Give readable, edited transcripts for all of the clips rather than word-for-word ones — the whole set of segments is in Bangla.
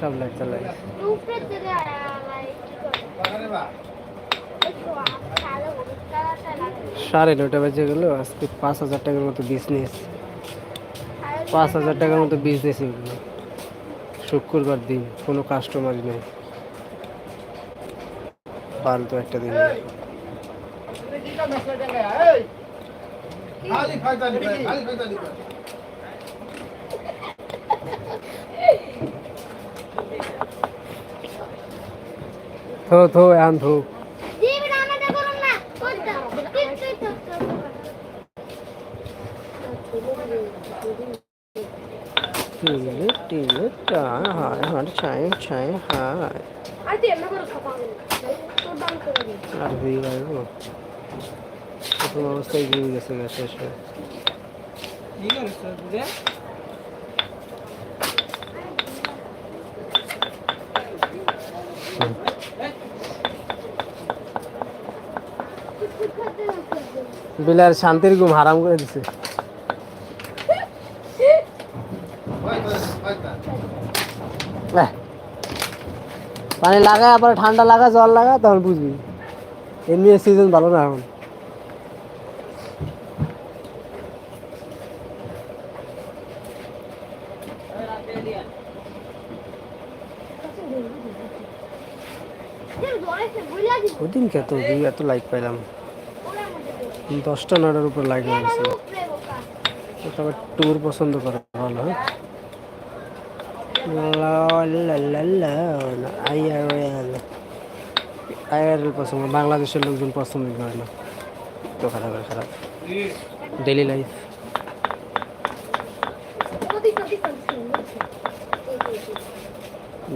সব লাইট চালাই সাড়ে 9টা বাজে গেল। আজকে 5,000 টাকার মতো বিজনেস, 5,000 টাকার মতো বিজনেস এগুলো। শুক্রবার দিন কোনো কাস্টমারই নেই, ফালতু একটা দিন। থো থো এখন থো আর হয়ে গেল প্রথম অবস্থায় গিয়ে গেছে শেষ হয়ে। বিলার শান্তির ঘুম হারাম করে দিছে। পানি লাগা আবার ঠান্ডা লাগা জল লাগা তখন বুঝবি। এমনি সিজন ভালো না এখন। ওদিন কত এত লাইক পাইলাম, 10টা 9টার উপর লাইক হয়েছে। তবে ট্যুর পছন্দ করে ভালো। আইআরএল পছন্দ, বাংলাদেশের লোকজন পছন্দ করে না। তো খারাপ খারাপ daily life.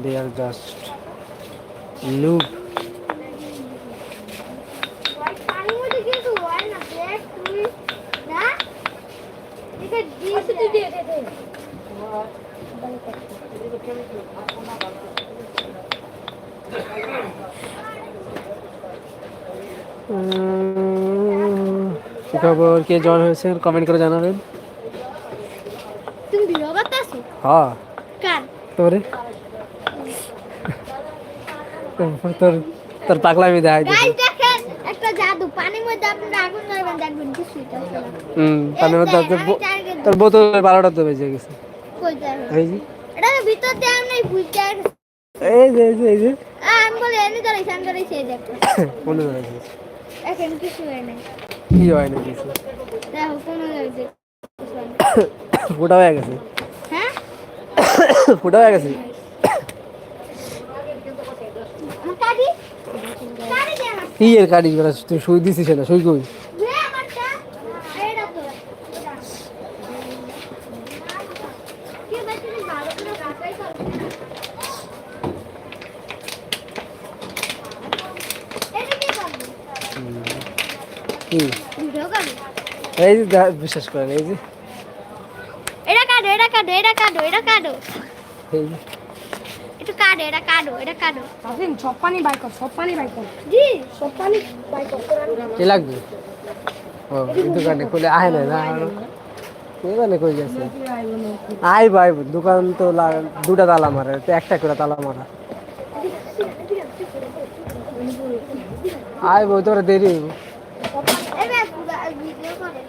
They are just noob. খবর কে জন হয়েছে কমেন্ট করে জানাবেন। তুমি ভিডিও করতেছো? হ্যাঁ। কার? তোরে তোর পাগলামি দেখাই দে। গাইস দেখেন একটা জাদু, পানির মধ্যে আপনারা আগুন লাগাবেন দেখবেন কিছুই হবে না। পানির মধ্যে তোর বোতলে 12টা তো বেজে গেছে। কই যায়? এই যে এটা ভিতর দিয়ে আমি বুঝতে এই যে আমি বলে এনে ধরে সান ধরে সেই দেখো কোনে ধরেছিস? এখন কিছু হয় না। কি হয় না কিছু? দেখো কোন লাগছে ফুটা হয়ে গেছে। হ্যাঁ ফুটা হয়ে গেছে। কাটি কাটি দে না। কি এর কাটি করা তুই সুই দিছিস না? সুই কই? দে আমারটা এইটা তো কি বেশি ভালো করে কাটাই কর। এটা কি করব? কি ভিডিও করব? এই যে বিশ্বাস করেন এই যে এটা কাটো এটা কাটো এটা কাটো এটা কাটো এই যে এটা কাটো এটা কাটো এটা কাটো আসেন সব পানি বাই কর, সব পানি বাই কর। জি সব পানি বাই কর। কি লাগবে? ও দোকানে খুলে আয় না না দোকানে কই গেছে? আই ভাই দোকান তো দুটা তালা মারে, তো একটা করে তালা মারা। আয় বই তোরা দেরি হইব। এবে ভিডিও করে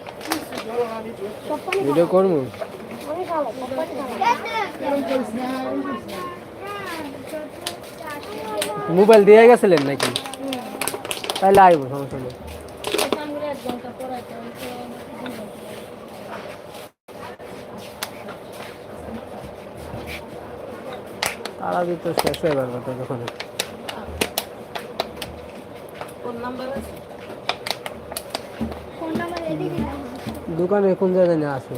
সব পানি ভিডিও করবো। অনেক ভালো সব পানি মোবাইল দিয়ে গেছিলেন নাকি? তাইলে আইব সমস্যা নেই। তারা তো শেষ হয়ে যাবে তো দোকানে। ফোন নাম্বার এদিকে দাও। দোকানে কোন জায়গায় না আছে?